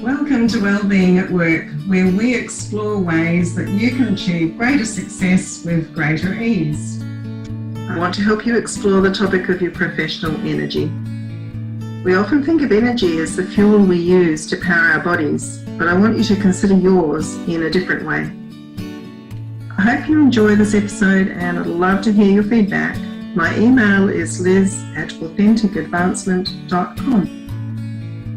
Welcome to Wellbeing at Work, where we explore ways that you can achieve greater success with greater ease. I want to help you explore the topic of your professional energy. We often think of energy as the fuel we use to power our bodies, but I want you to consider yours in a different way. I hope you enjoy this episode and I'd love to hear your feedback. My email is liz@authenticadvancement.com.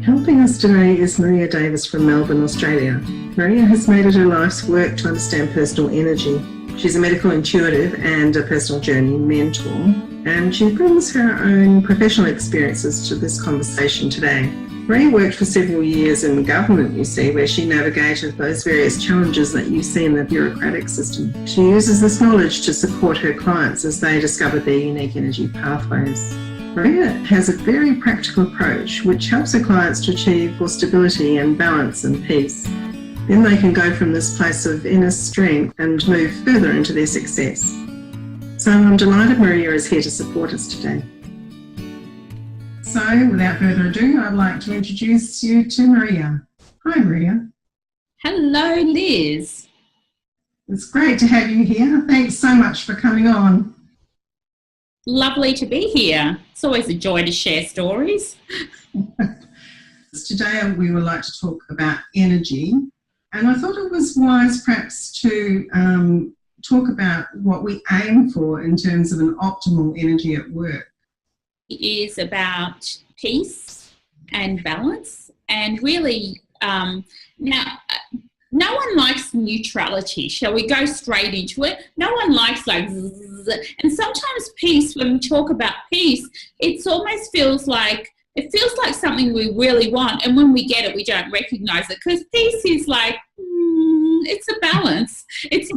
Helping us today is Maria Davis from Melbourne, Australia. Maria has made it her life's work to understand personal energy. She's a medical intuitive and a personal journey mentor, and she brings her own professional experiences to this conversation today. Maria worked for several years in government, you see, where she navigated those various challenges that you see in the bureaucratic system. She uses this knowledge to support her clients as they discover their unique energy pathways. Maria has a very practical approach which helps her clients to achieve more stability and balance and peace. Then they can go from this place of inner strength and move further into their success. So I'm delighted Maria is here to support us today. So without further ado, I'd like to introduce you to Maria. Hi Maria. Hello Liz. It's great to have you here. Thanks so much for coming on. Lovely to be here. It's always a joy to share stories. Today we would like to talk about energy, and I thought it was wise perhaps to talk about what we aim for in terms of an optimal energy at work. It is about peace and balance, and really now no one likes neutrality. Shall we go straight into it? No one likes like zzz. And sometimes peace, when we talk about peace, it almost feels like something we really want, and when we get it we don't recognize it, because peace is like it's a balance. It's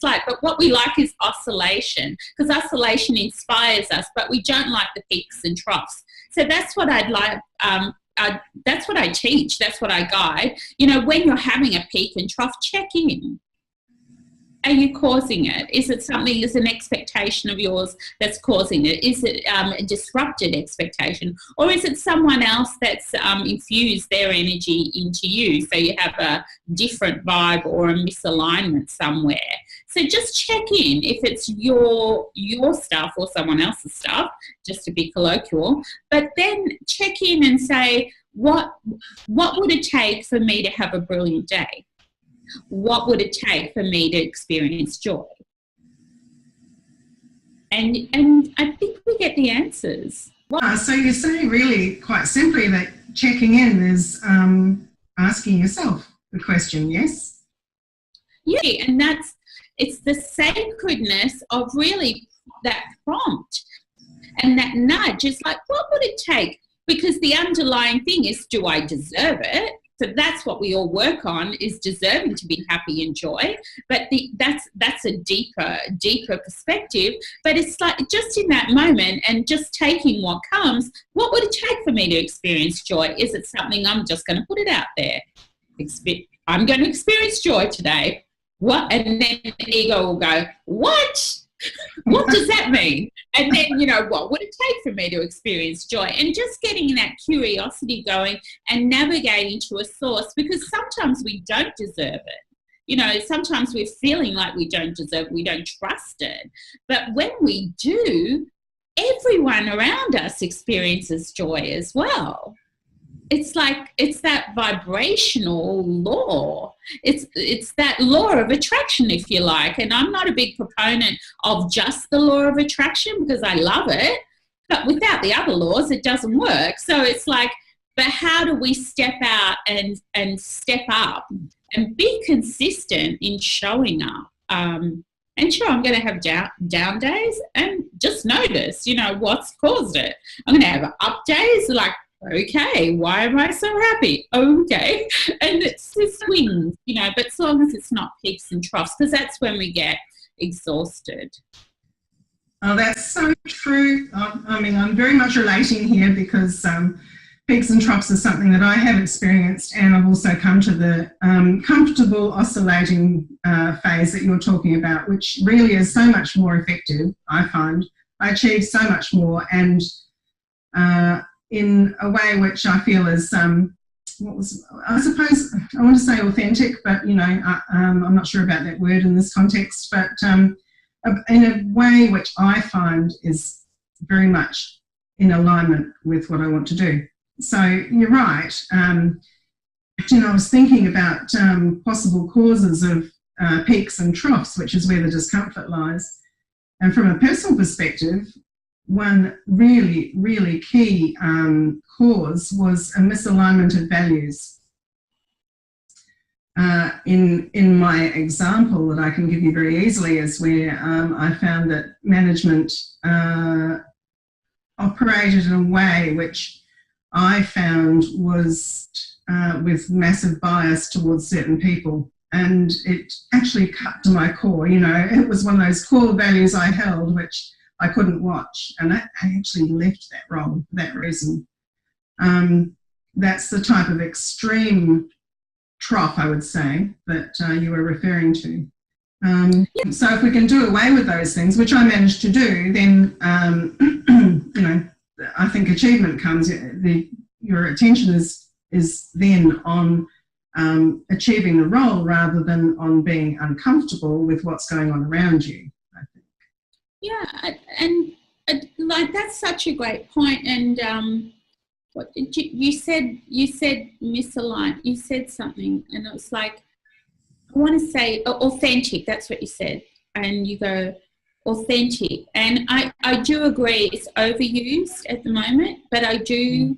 like, but what we like is oscillation, because oscillation inspires us, but we don't like the peaks and troughs. So that's what I'd like. That's what I teach. That's what I guide. You know, when you're having a peak and trough, check in. Are you causing it? Is it something, is an expectation of yours that's causing it? Is it a disrupted expectation? Or is it someone else that's infused their energy into you, so you have a different vibe or a misalignment somewhere? So just check in if it's your stuff or someone else's stuff, just to be colloquial. But then check in and say, what would it take for me to have a brilliant day? What would it take for me to experience joy? And I think we get the answers. So you say really quite simply that checking in is asking yourself the question, yes? Yeah, and it's the sacredness of really that prompt and that nudge. It's like, what would it take? Because the underlying thing is, do I deserve it? So that's what we all work on, is deserving to be happy and joy. But that's a deeper perspective. But it's like just in that moment and just taking what comes, what would it take for me to experience joy? Is it something I'm just going to put it out there? I'm going to experience joy today. What? And then the ego will go, what? What does that mean? And then, you know, what would it take for me to experience joy? And just getting that curiosity going and navigating to a source, because sometimes we don't deserve it. You know, sometimes we're feeling like we don't deserve it, we don't trust it. But when we do, everyone around us experiences joy as well. It's like, it's that vibrational law. It's that law of attraction, if you like. And I'm not a big proponent of just the law of attraction, because I love it. But without the other laws, it doesn't work. So it's like, but how do we step out and step up and be consistent in showing up? And sure, I'm going to have down days, and just notice, you know, what's caused it. I'm going to have up days, like, okay, why am I so happy? Okay. And it's swings, you know, but as long as it's not peaks and troughs, because that's when we get exhausted. Oh, that's so true. I mean, I'm very much relating here, because peaks and troughs is something that I have experienced, and I've also come to the comfortable oscillating phase that you're talking about, which really is so much more effective, I find. I achieve so much more, and in a way which I feel is I suppose I want to say authentic, but I'm not sure about that word in this context, but in a way which I find is very much in alignment with what I want to do. So you're right. I was thinking about possible causes of peaks and troughs, which is where the discomfort lies. And from a personal perspective, one really, really key cause was a misalignment of values. In my example that I can give you very easily is where I found that management operated in a way which I found was with massive bias towards certain people. And it actually cut to my core. It was one of those core values I held, which I couldn't watch. And I actually left that role for that reason. That's the type of extreme trough, I would say, that you were referring to. So if we can do away with those things, which I managed to do, then, I think achievement comes. Your attention is then on achieving the role rather than on being uncomfortable with what's going on around you, I think. Yeah, and like that's such a great point. And what did you said misaligned. You said something, and it was like, I want to say authentic. That's what you said, and you go authentic. And I do agree it's overused at the moment, but I do.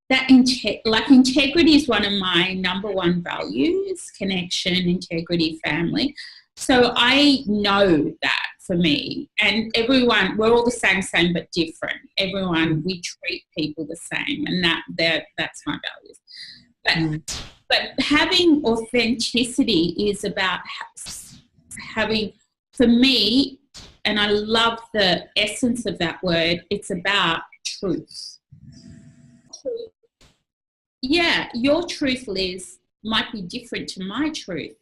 That integrity is one of my number one values: connection, integrity, family. So I know that for me, and everyone, we're all the same but different. Everyone, we treat people the same, and that's my values. But having authenticity is about having, for me, and I love the essence of that word, it's about truth. Yeah, your truth, Liz, might be different to my truth,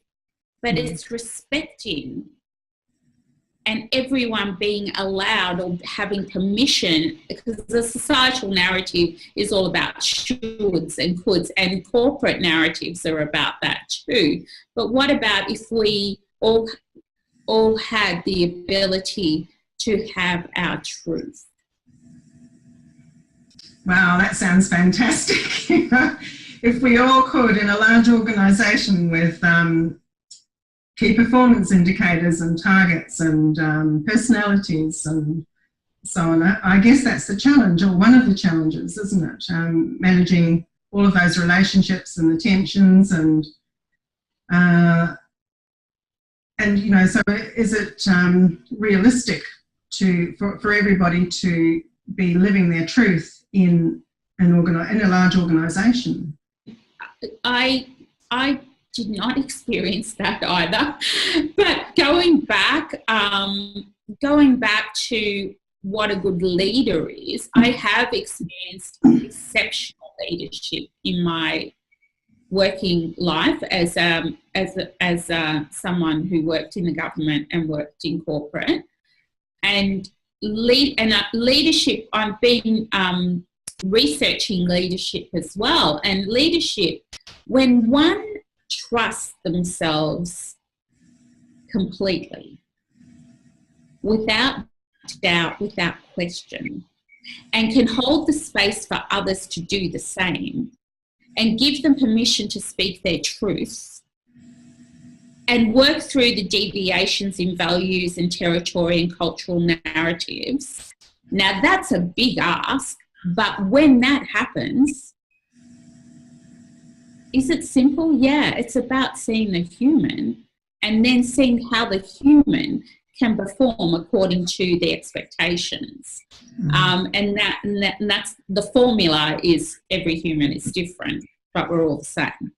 but it's respecting and everyone being allowed or having permission, because the societal narrative is all about shoulds and coulds, and corporate narratives are about that too. But what about if we all had the ability to have our truth? Wow, that sounds fantastic. If we all could, in a large organisation with key performance indicators and targets and personalities and so on, I guess that's the challenge, or one of the challenges, isn't it? Managing all of those relationships and the tensions and so is it realistic for everybody to be living their truth in a large organisation? I did not experience that either, but going back to what a good leader is, I have experienced exceptional leadership in my working life as someone who worked in the government and worked in corporate, and leadership. I've been researching leadership as well, and leadership, when one trusts themselves completely, without doubt, without question, and can hold the space for others to do the same, and give them permission to speak their truths, and work through the deviations in values and territory and cultural narratives. Now, that's a big ask, but when that happens, is it simple? Yeah, it's about seeing the human and then seeing how the human can perform according to the expectations. And that's the formula is every human is different, but we're all the same.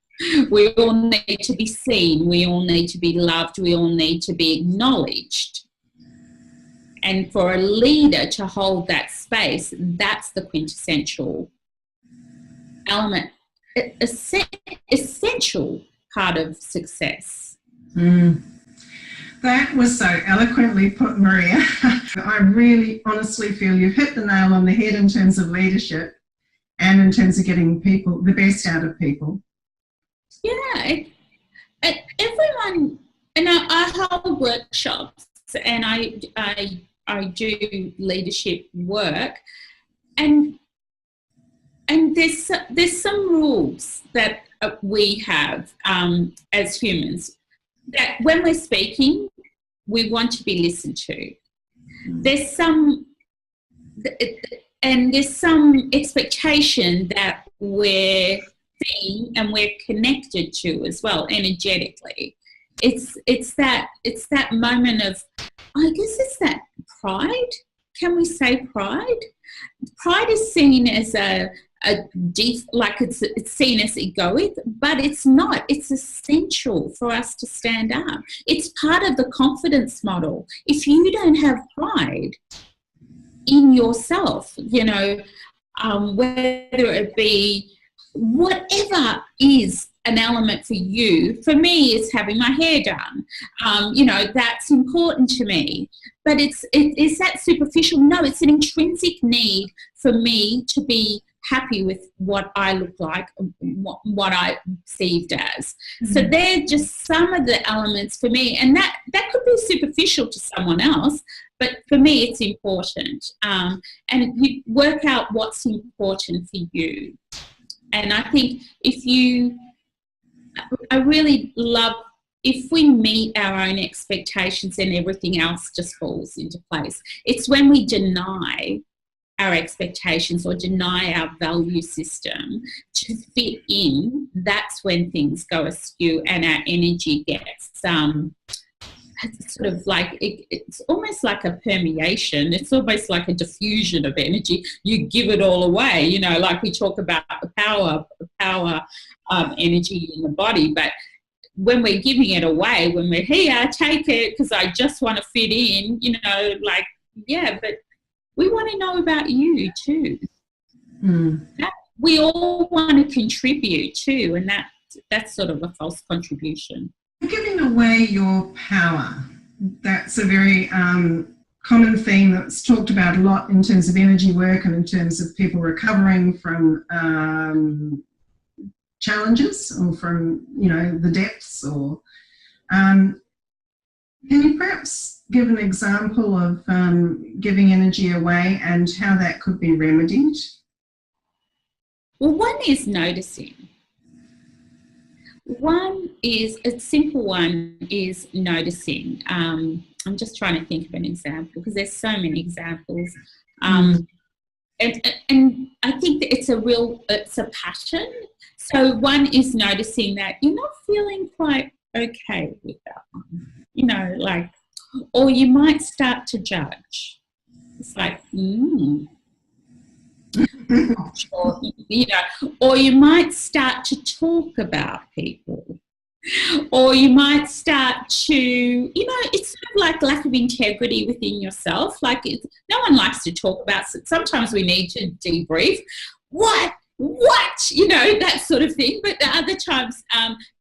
We all need to be seen, we all need to be loved, we all need to be acknowledged. And for a leader to hold that space, that's the quintessential element, essential part of success. That was so eloquently put, Maria. I really honestly feel you've hit the nail on the head in terms of leadership and in terms of getting people, the best out of people. Yeah, everyone, and I hold workshops, and I do leadership work, and there's some rules that we have as humans, that when we're speaking, we want to be listened to. There's some expectation that we're seen and we're connected to as well, energetically. It's that moment of, I guess it's that pride. Can we say pride? Pride is seen as it's seen as egoic, but it's not. It's essential for us to stand up. It's part of the confidence model. If you don't have pride in yourself, whether it be whatever is an element for you. For me, it's having my hair done. That's important to me. But is that superficial? No, it's an intrinsic need for me to be happy with what I look like, what I perceived as. Mm-hmm. So they're just some of the elements for me, and that could be superficial to someone else, but for me it's important. And you work out what's important for you. And I think I really love, if we meet our own expectations, then everything else just falls into place. It's when we deny our expectations or deny our value system to fit in, that's when things go askew and our energy gets sort of like, it's almost like a permeation. It's almost like a diffusion of energy. You give it all away, like we talk about the power energy in the body, but when we're giving it away, when we're here, take it because I just want to fit in, but we want to know about you too. We all want to contribute too, and that's sort of a false contribution. Giving away your power, that's a very common theme that's talked about a lot in terms of energy work and in terms of people recovering from challenges or from, the depths. Or can you perhaps give an example of giving energy away and how that could be remedied? Well, one is noticing. A simple one is noticing. I'm just trying to think of an example because there's so many examples. And I think that it's a pattern. So one is noticing that you're not feeling quite okay with that one, or you might start to judge. It's like, or, or you might start to talk about people, or you might start to, it's sort of like lack of integrity within yourself. No one likes to talk about, sometimes we need to debrief. What, that sort of thing. But other times,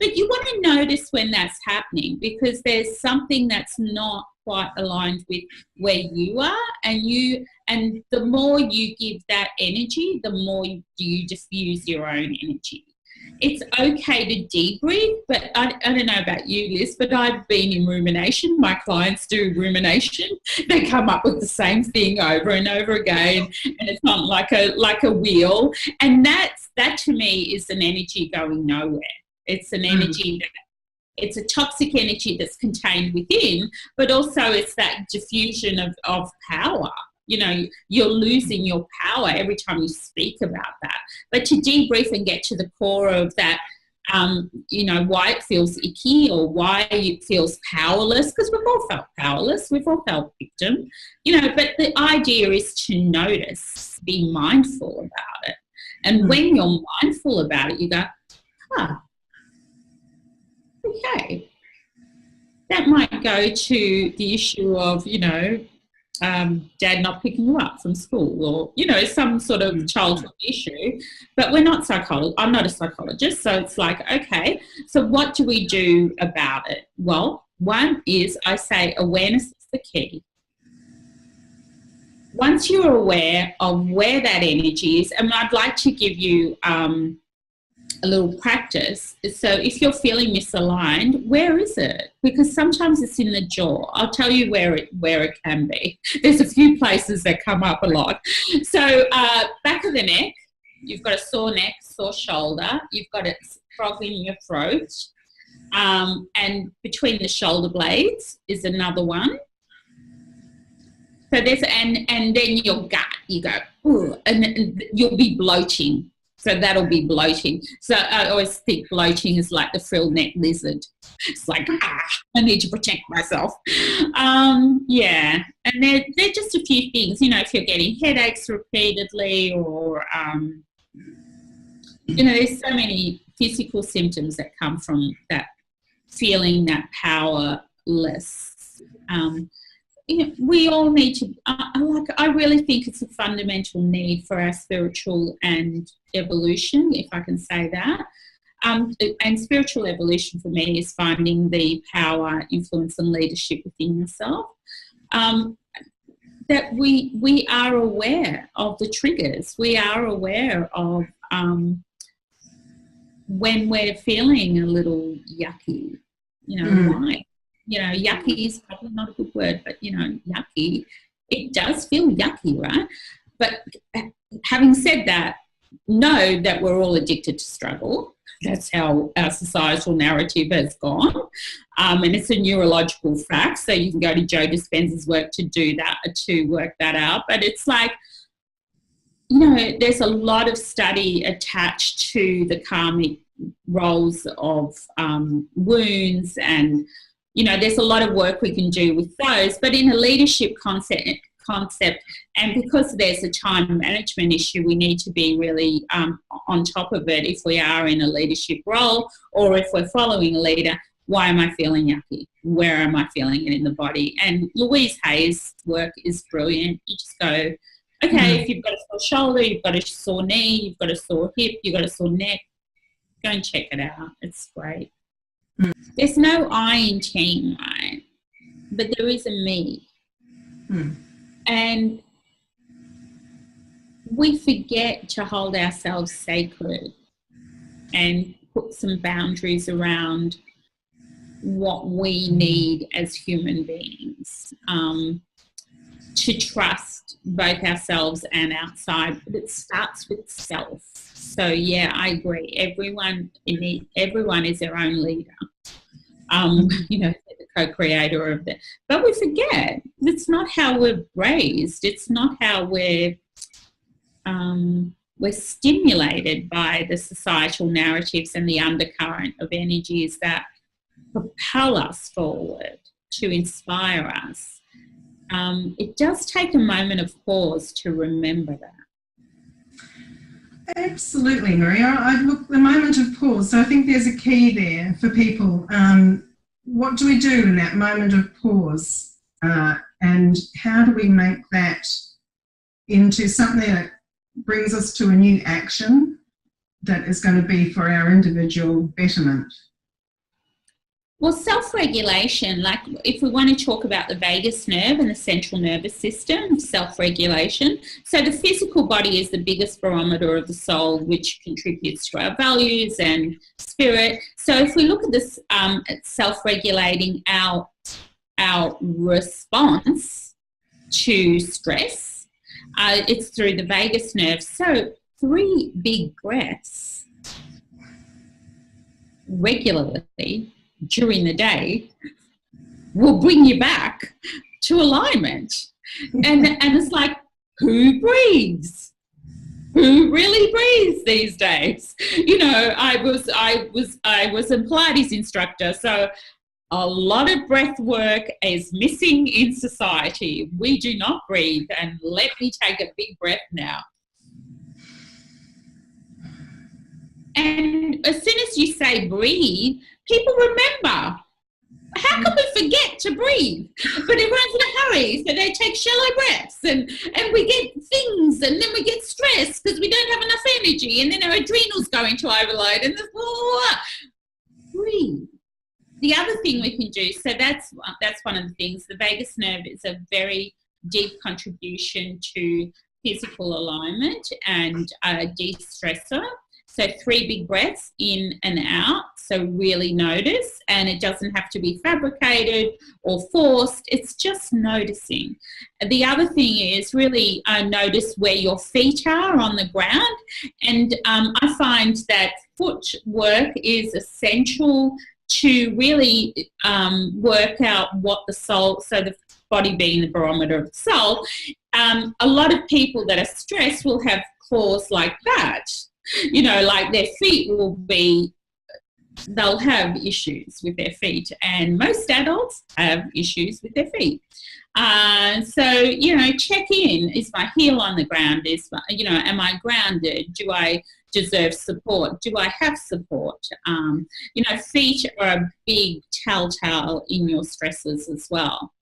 but you want to notice when that's happening, because there's something that's not quite aligned with where you are, and the more you give that energy, the more you diffuse your own energy. It's okay to debrief, but I don't know about you, Liz, but I've been in rumination. My clients do rumination. They come up with the same thing over and over again, and it's not like a wheel. And that to me is an energy going nowhere. It's an energy it's a toxic energy that's contained within, but also it's that diffusion of power. You're losing your power every time you speak about that. But to debrief and get to the core of that, why it feels icky or why it feels powerless, because we've all felt powerless, we've all felt victim, but the idea is to notice, be mindful about it. And when you're mindful about it, you go, okay. That might go to the issue of, dad not picking you up from school, or, some sort of childhood issue. But we're not psychologists. I'm not a psychologist. So it's like, okay, so what do we do about it? Well, one is, I say, awareness is the key. Once you're aware of where that energy is, and I'd like to give you a little practice. So if you're feeling misaligned, where is it? Because sometimes it's in the jaw. I'll tell you where it can be. There's a few places that come up a lot. So back of the neck, you've got a sore neck, sore shoulder, you've got a frog in your throat, and between the shoulder blades is another one. So there's and then your gut, you go, ooh, and you'll be bloating. So that'll be bloating. So I always think bloating is like the frilled-neck lizard. It's like, I need to protect myself. Yeah, and they're just a few things. You know, if you're getting headaches repeatedly, or you know, there's so many physical symptoms that come from that feeling that powerless. You know, we all need to, I really think it's a fundamental need for our spiritual and evolution, if I can say that. And spiritual evolution for me is finding the power, influence and leadership within yourself. That we are aware of the triggers. We are aware of when we're feeling a little yucky, you know, why? You know, yucky is probably not a good word, but, you know, yucky, it does feel yucky, right? But having said that, know that we're all addicted to struggle. That's how our societal narrative has gone. And it's a neurological fact. So you can go to Joe Dispenza's work to do that, to work that out. But it's like, you know, there's a lot of study attached to the karmic roles of wounds, and you know, there's a lot of work we can do with those, but in a leadership concept, and because there's a time management issue, we need to be really on top of it if we are in a leadership role, or if we're following a leader. Why am I feeling yucky? Where am I feeling it in the body? And Louise Hay's work is brilliant. You just go, okay, if you've got a sore shoulder, you've got a sore knee, you've got a sore hip, you've got a sore neck, go and check it out. It's great. There's no I in team, right? But there is a me. And we forget to hold ourselves sacred and put some boundaries around what we need as human beings, to trust both ourselves and outside. But it starts with self. So yeah, I agree. Everyone is their own leader. You know, the co-creator of that. But we forget it's not how we're raised. It's not how we're stimulated by the societal narratives and the undercurrent of energies that propel us forward, to inspire us. It does take a moment of pause to remember that. Absolutely, Maria. I've looked the moment of pause. So I think there's a key there for people. What do we do in that moment of pause? And how do we make that into something that brings us to a new action that is going to be for our individual betterment? Well, self-regulation, like if we want to talk about the vagus nerve and the central nervous system, self-regulation. So the physical body is the biggest barometer of the soul, which contributes to our values and spirit. So if we look at this, self-regulating our response to stress, it's through the vagus nerve. So 3 big breaths regularly during the day will bring you back to alignment. And it's like, who breathes? Who really breathes these days? You know, I was a Pilates instructor, so a lot of breath work is missing in society. We do not breathe, and let me take a big breath now. And as soon as you say breathe, people remember. How can we forget to breathe? But everyone's in a hurry, so they take shallow breaths, and we get things, and then we get stressed because we don't have enough energy, and then our adrenals go into overload, and breathe. The other thing we can do, so that's one of the things. The vagus nerve is a very deep contribution to physical alignment and a de-stressor. So 3 big breaths in and out. So really notice, and it doesn't have to be fabricated or forced. It's just noticing. The other thing is really notice where your feet are on the ground. And I find that footwork is essential to really work out what the soul, so the body being the barometer of the soul. A lot of people that are stressed will have claws like that. You know, like their feet will be, they'll have issues with their feet, and most adults have issues with their feet. So, you know, check in. Is my heel on the ground? You know, am I grounded? Do I deserve support? Do I have support? You know, feet are a big telltale in your stresses as well.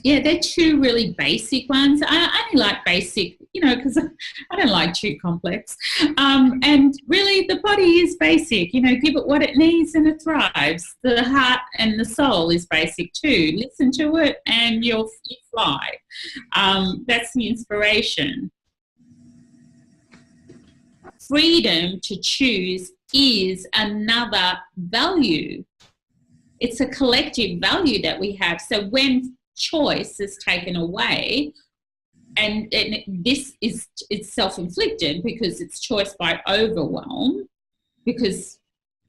Yeah, they're 2 really basic ones. I only like basic, you know, because I don't like too complex. And really, the body is basic. You know, give it what it needs and it thrives. The heart and the soul is basic too. Listen to it and you fly. That's the inspiration. Freedom to choose is another value. It's a collective value that we have. So when choice is taken away, and this is, it's self-inflicted because it's choice by overwhelm, because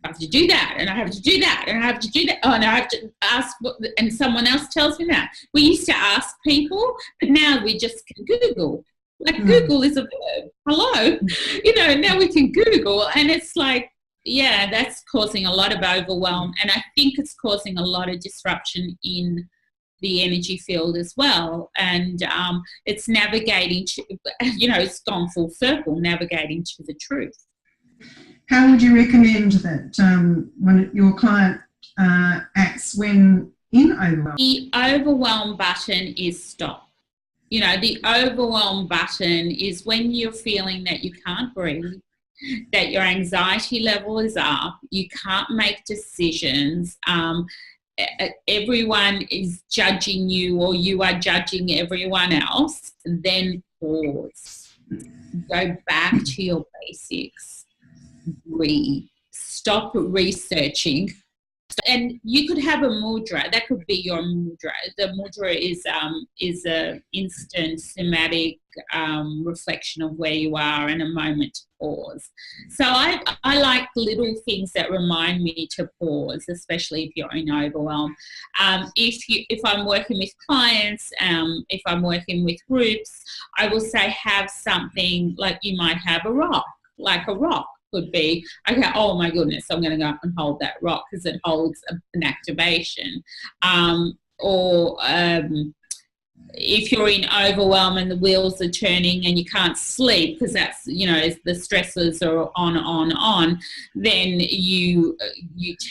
I have to do that and I have to do that and I have to do that, oh, and I have to ask and someone else tells me that. We used to ask people, but now we just can Google. Like Google is a verb. Hello, you know, now we can Google, and it's like, yeah, that's causing a lot of overwhelm, and I think it's causing a lot of disruption in the energy field as well. And it's navigating to, you know, it's gone full circle, navigating to the truth. How would you recommend that when your client acts when in overwhelm? The overwhelm button is stop. You know, the overwhelm button is when you're feeling that you can't breathe, that your anxiety level is up, you can't make decisions, everyone is judging you or you are judging everyone else. Then pause. Go back to your basics. Breathe. Stop researching. And you could have a mudra. That could be your mudra. The mudra is a instant somatic reflection of where you are and a moment to pause. So I like little things that remind me to pause, especially if you're in overwhelm. If I'm working with clients, if I'm working with groups, I will say have something like, you might have a rock, like a rock. Could be, okay, oh my goodness, I'm going to go up and hold that rock because it holds an activation. Or if you're in overwhelm and the wheels are turning and you can't sleep because that's, you know, the stresses are on, then you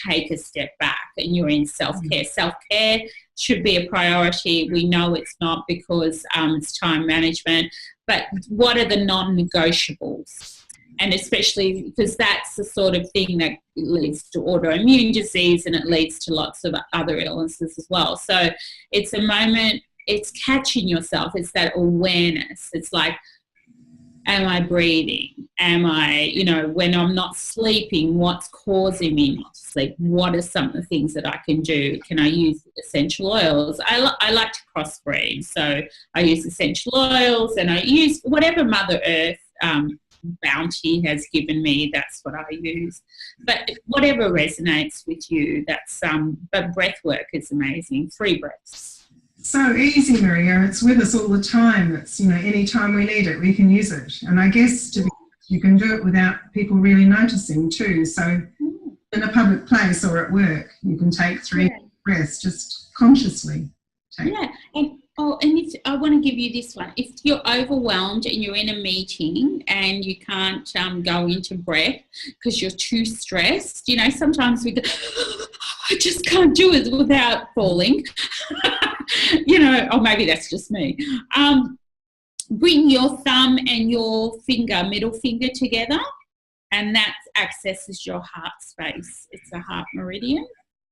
take a step back and you're in self-care. Self-care should be a priority. We know it's not because it's time management, but what are the non-negotiables? And especially because that's the sort of thing that leads to autoimmune disease and it leads to lots of other illnesses as well. So it's a moment, it's catching yourself, it's that awareness. It's like, am I breathing? Am I, you know, when I'm not sleeping, what's causing me not to sleep? What are some of the things that I can do? Can I use essential oils? I like to crossbreed. So I use essential oils and I use whatever Mother Earth bounty has given me, that's what I use. But whatever resonates with you, that's but breath work is amazing. 3 breaths. So easy, Maria. It's with us all the time. It's, you know, anytime we need it, we can use it. And I guess you can do it without people really noticing too. So in a public place or at work, you can take 3 breaths just consciously. And if I want to give you this one, if you're overwhelmed and you're in a meeting and you can't go into breath because you're too stressed, you know, sometimes we go, I just can't do it without falling, you know, or maybe that's just me. Bring your thumb and your middle finger together, and that accesses your heart space. It's a heart meridian,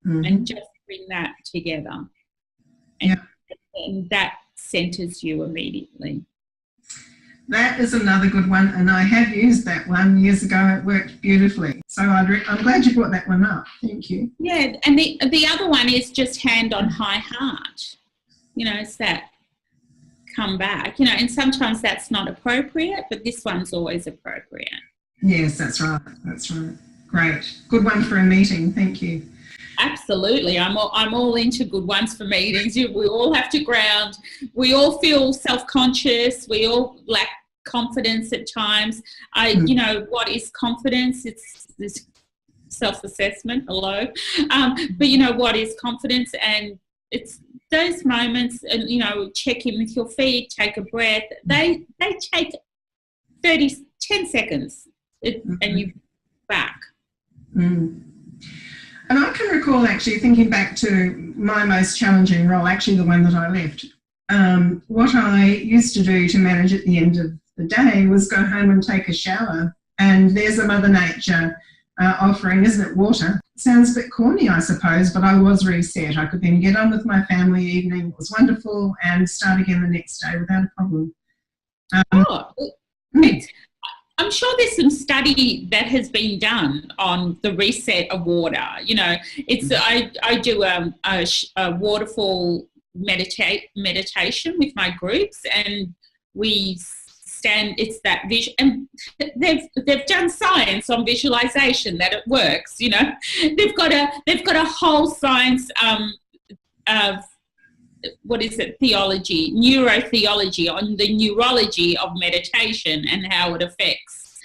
and just bring that together. And that centers you immediately. That is another good one, and I have used that one years ago. It worked beautifully. So I'm glad you brought that one up. Thank you. Yeah, and the other one is just hand on high heart. You know, it's that come back, you know, and sometimes that's not appropriate, but this one's always appropriate. Yes, that's right. That's right. Great. Good one for a meeting. Thank you. Absolutely. I'm all into good ones for meetings. We all have to ground. We all feel self-conscious. We all lack confidence at times. You know, what is confidence? It's this self-assessment. Hello. But you know, what is confidence? And it's those moments, and you know, check in with your feet, take a breath. They take 10 seconds and you're back. And I can recall actually thinking back to my most challenging role, actually the one that I left. What I used to do to manage at the end of the day was go home and take a shower. And there's a Mother Nature offering, isn't it, water? Sounds a bit corny, I suppose, but I was reset. I could then get on with my family evening. It was wonderful, and start again the next day without a problem. I'm sure there's some study that has been done on the reset of water. You know, it's I do a waterfall meditation with my groups, and we stand. It's that vision, and they've done science on visualization that it works. You know, they've got a whole science of what is it, neurotheology on the neurology of meditation and how it affects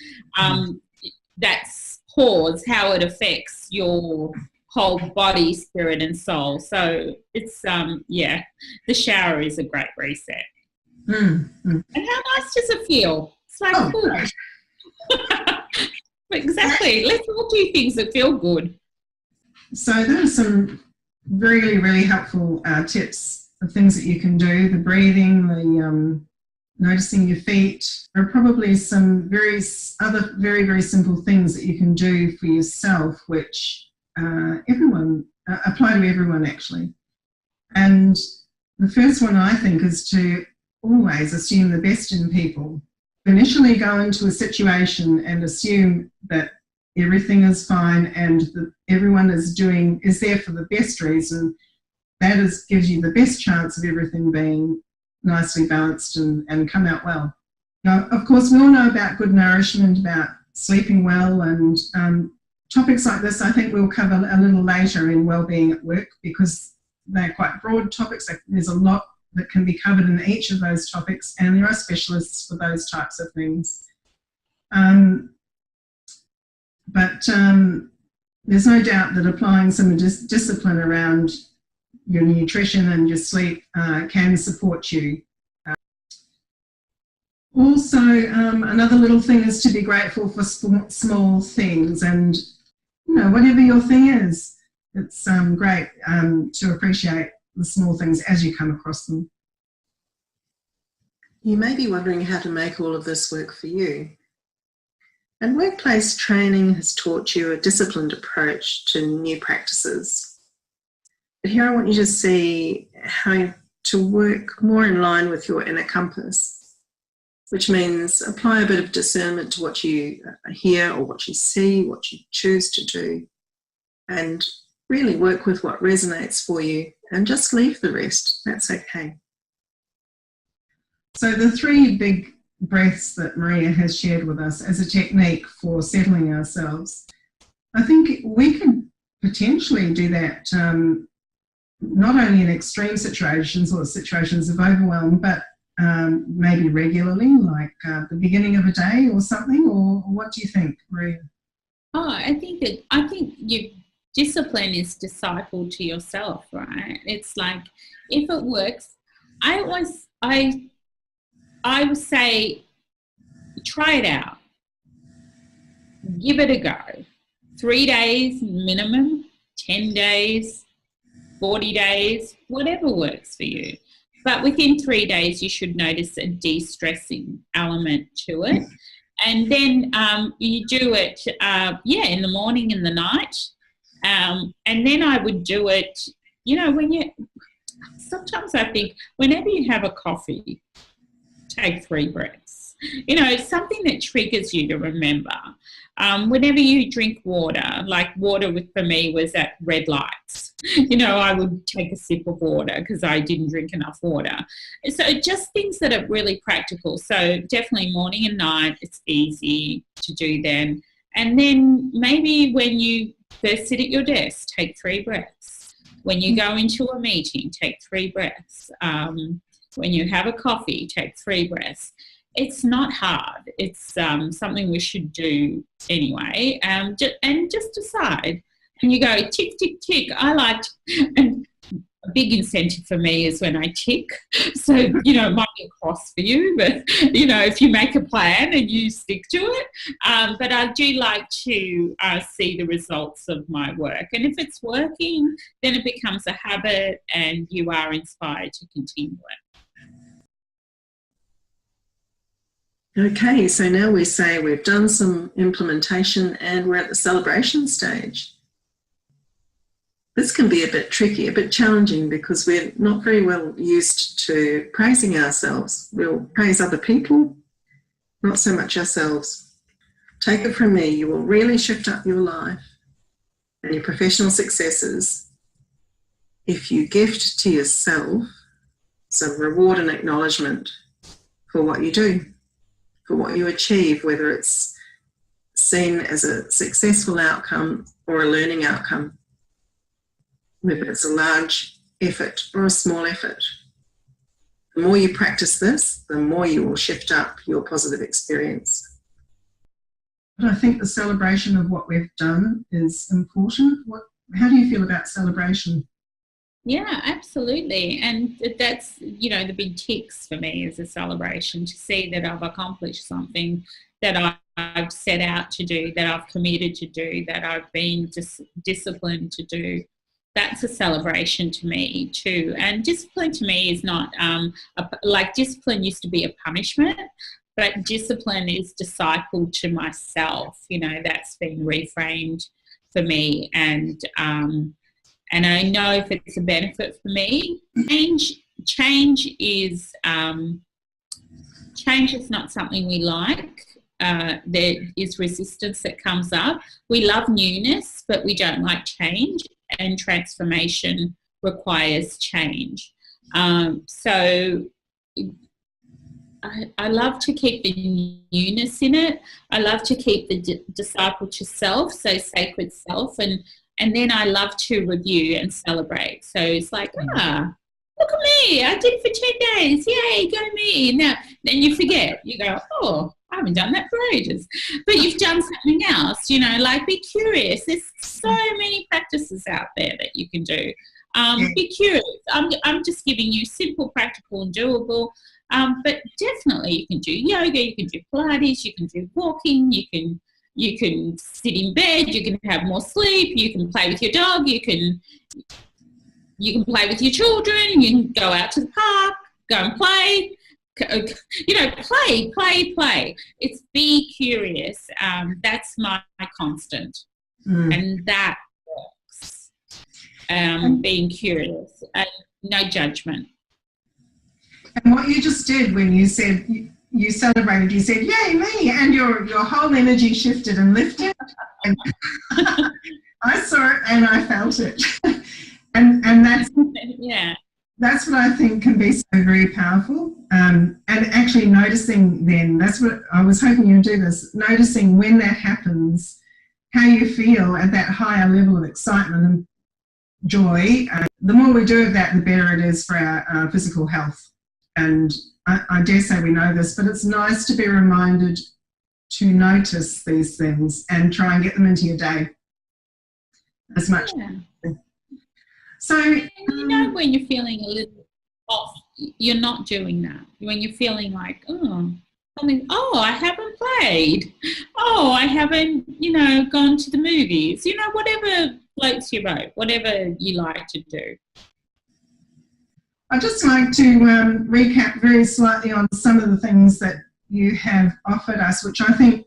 that's pause, how it affects your whole body, spirit and soul. So it's the shower is a great reset. And how nice does it feel? It's like good. Exactly. Let's all do things that feel good. So there are some really, really helpful tips of things that you can do, the breathing, the noticing your feet. There are probably some other very, very simple things that you can do for yourself, which everyone apply to everyone actually. And the first one I think is to always assume the best in people. Initially go into a situation and assume that everything is fine and that everyone is there for the best reason. That gives you the best chance of everything being nicely balanced and come out well. Now, of course, we all know about good nourishment, about sleeping well, and topics like this I think we'll cover a little later in Wellbeing at Work, because they're quite broad topics. There's a lot that can be covered in each of those topics, and there are specialists for those types of things. But there's no doubt that applying some discipline around your nutrition and your sleep can support you. Also, another little thing is to be grateful for small things, and you know, whatever your thing is, it's great to appreciate the small things as you come across them. You may be wondering how to make all of this work for you. And workplace training has taught you a disciplined approach to new practices. But here I want you to see how to work more in line with your inner compass, which means apply a bit of discernment to what you hear or what you see, what you choose to do, and really work with what resonates for you and just leave the rest. That's okay. So the 3 big breaths that Maria has shared with us as a technique for settling ourselves, I think we could potentially do that not only in extreme situations or situations of overwhelm, but maybe regularly, like the beginning of a day or something. Or what do you think, Maria? I think your discipline is disciple to yourself, right? It's like, if it works, I would say try it out. Give it a go. 3 days minimum, 10 days, 40 days, whatever works for you. But within 3 days, you should notice a de-stressing element to it. And then you do it, in the morning and the night. And then I would do it, you know, sometimes I think whenever you have a coffee, take 3 breaths. You know, something that triggers you to remember. Whenever you drink water, like water for me was at red lights. You know, I would take a sip of water because I didn't drink enough water. So just things that are really practical. So definitely morning and night, it's easy to do then. And then maybe when you first sit at your desk, take 3 breaths. When you go into a meeting, take 3 breaths. When you have a coffee, take 3 breaths. It's not hard. It's something we should do anyway. And just decide. And you go tick, tick, tick. And a big incentive for me is when I tick. So, you know, it might be a cross for you, but, you know, if you make a plan and you stick to it. But I do like to see the results of my work. And if it's working, then it becomes a habit and you are inspired to continue it. Okay, so now we say we've done some implementation and we're at the celebration stage. This can be a bit tricky, a bit challenging because we're not very well used to praising ourselves. We'll praise other people, not so much ourselves. Take it from me, you will really shift up your life and your professional successes if you gift to yourself some reward and acknowledgement for what you do, for what you achieve, whether it's seen as a successful outcome or a learning outcome, whether it's a large effort or a small effort. The more you practice this, the more you will shift up your positive experience. But I think the celebration of what we've done is important. How do you feel about celebration? Yeah, absolutely. And that's, you know, the big ticks for me is a celebration to see that I've accomplished something that I've set out to do, that I've committed to do, that I've been disciplined to do. That's a celebration to me too. And discipline to me is not, like discipline used to be a punishment, but discipline is disciple to myself. You know, that's been reframed for me. And I know if it's a benefit for me, change is not something we like. There is resistance that comes up. We love newness, but we don't like change, and transformation requires change. So I love to keep the newness in it. I love to keep the disciple to self, so sacred self, and then I love to review and celebrate. So it's like, look at me, I did it for 10 days, yay, go me. Now, then you forget, you go, oh, I haven't done that for ages. But you've done something else, you know, like be curious. There's so many practices out there that you can do. Be curious. I'm just giving you simple, practical and doable. But definitely you can do yoga, you can do Pilates, you can do walking, you can sit in bed, you can have more sleep, you can play with your dog, you can play with your children, you can go out to the park, go and play. You know, play. It's be curious. That's my constant. And that works. Being curious and no judgment. And what you just did when you said you celebrated, you said, yay, me, and your whole energy shifted and lifted. And I saw it and I felt it. and that's yeah. That's what I think can be so very powerful. And actually noticing then, that's what I was hoping you'd do this, noticing when that happens, how you feel at that higher level of excitement and joy. The more we do of that, the better it is for our physical health. And I dare say we know this, but it's nice to be reminded to notice these things and try and get them into your day as much. Yeah. So, you know, when you're feeling a little off, you're not doing that. When you're feeling like, I haven't played. Oh, I haven't, you know, gone to the movies. You know, whatever floats your boat, whatever you like to do. I'd just like to recap very slightly on some of the things that you have offered us, which I think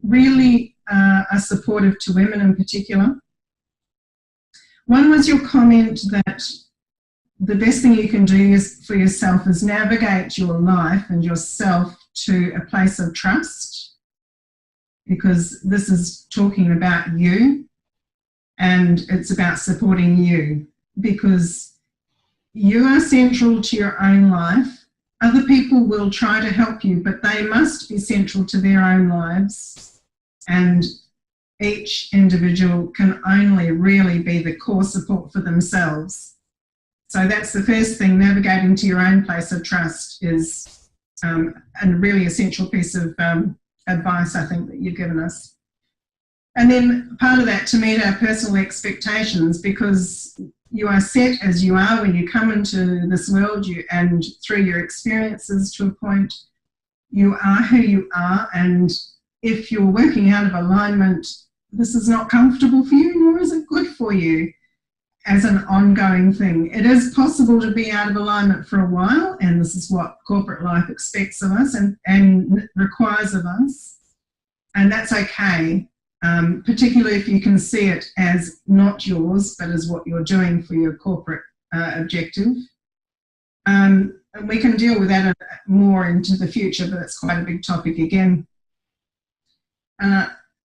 really are supportive to women in particular. One was your comment that the best thing you can do for yourself is navigate your life and yourself to a place of trust, because this is talking about you and it's about supporting you, because you are central to your own life. Other people will try to help you, but they must be central to their own lives, and each individual can only really be the core support for themselves. So that's the first thing. Navigating to your own place of trust is a really essential piece of advice, I think, that you've given us. And then part of that, to meet our personal expectations, because you are set as you are when you come into this world, and through your experiences to a point, you are who you are. And if you're working out of alignment, this is not comfortable for you, nor is it good for you as an ongoing thing. It is possible to be out of alignment for a while, and this is what corporate life expects of us and requires of us, and that's okay, particularly if you can see it as not yours, but as what you're doing for your corporate objective. And we can deal with that more into the future, but it's quite a big topic again.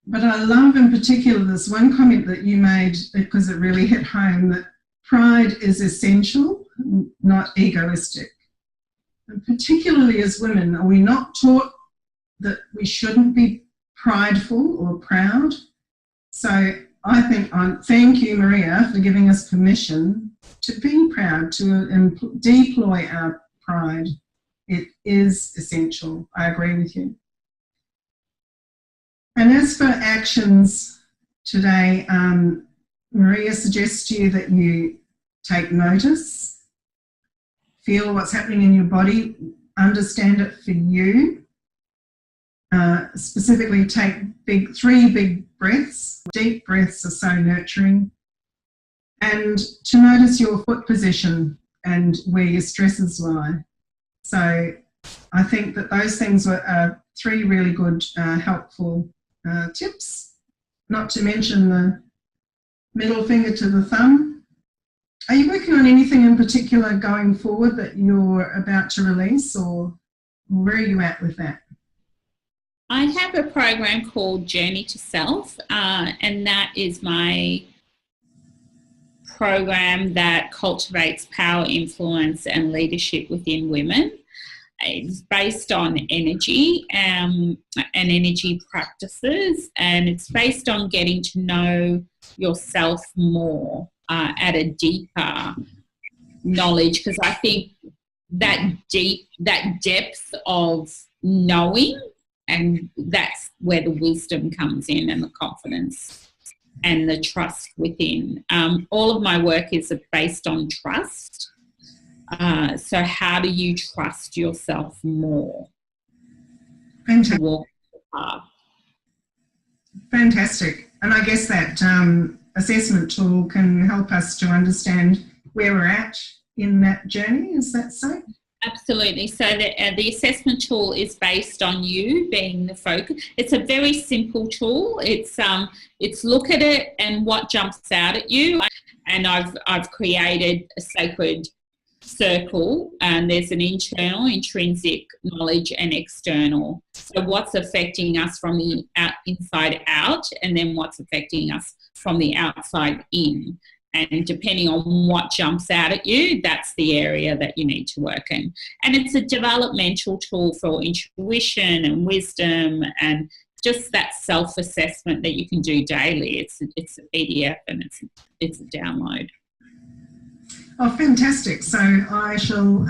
But I love in particular this one comment that you made, because it really hit home, that pride is essential, not egoistic. And particularly as women, are we not taught that we shouldn't be prideful or proud? So I think, thank you, Maria, for giving us permission to be proud, to deploy our pride. It is essential. I agree with you. And as for actions today, Maria suggests to you that you take notice, feel what's happening in your body, understand it for you. Specifically, take three big breaths. Deep breaths are so nurturing. And to notice your foot position and where your stresses lie. So I think that those things are three really good, helpful tips, not to mention the middle finger to the thumb. Are you working on anything in particular going forward that you're about to release, or where are you at with that? I have a program called Journey to Self, and that is my program that cultivates power, influence and leadership within women. It's based on energy and energy practices, and it's based on getting to know yourself more at a deeper knowledge, because I think that depth of knowing, and that's where the wisdom comes in, and the confidence and the trust within. All of my work is based on trust. So how do you trust yourself more to walk the path? Fantastic. And I guess that assessment tool can help us to understand where we're at in that journey. Is that so? Absolutely. So the assessment tool is based on you being the focus. It's a very simple tool. It's look at it and what jumps out at you. And I've created a sacred circle, and there's an internal, intrinsic knowledge, and external. So what's affecting us from the inside out, and then what's affecting us from the outside in. And depending on what jumps out at you, that's the area that you need to work in. And it's a developmental tool for intuition and wisdom, and just that self-assessment that you can do daily. It's a PDF, and it's a download. Oh, fantastic. So I shall,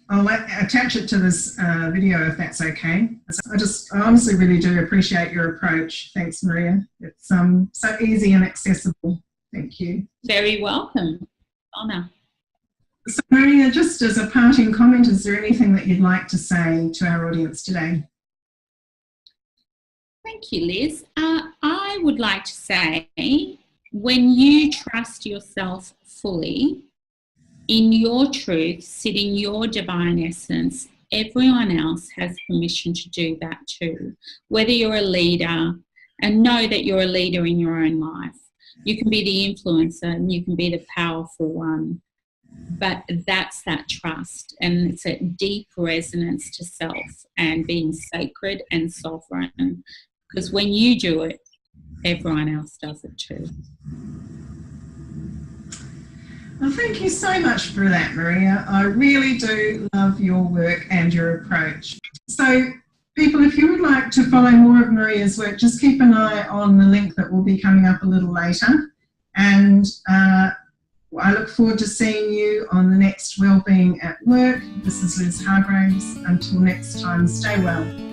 I'll attach it to this video if that's okay. I honestly really do appreciate your approach. Thanks, Maria. It's so easy and accessible. Thank you. Very welcome. Honour. So Maria, just as a parting comment, is there anything that you'd like to say to our audience today? Thank you, Liz. I would like to say, when you trust yourself fully, in your truth, sit in your divine essence, everyone else has permission to do that too. Whether you're a leader, and know that you're a leader in your own life. You can be the influencer, and you can be the powerful one. But that's that trust, and it's a deep resonance to self and being sacred and sovereign, because when you do it, everyone else does it too. Well, thank you so much for that, Maria. I really do love your work and your approach. So, people, if you would like to follow more of Maria's work, just keep an eye on the link that will be coming up a little later. And I look forward to seeing you on the next Wellbeing at Work. This is Liz Hargreaves. Until next time, stay well.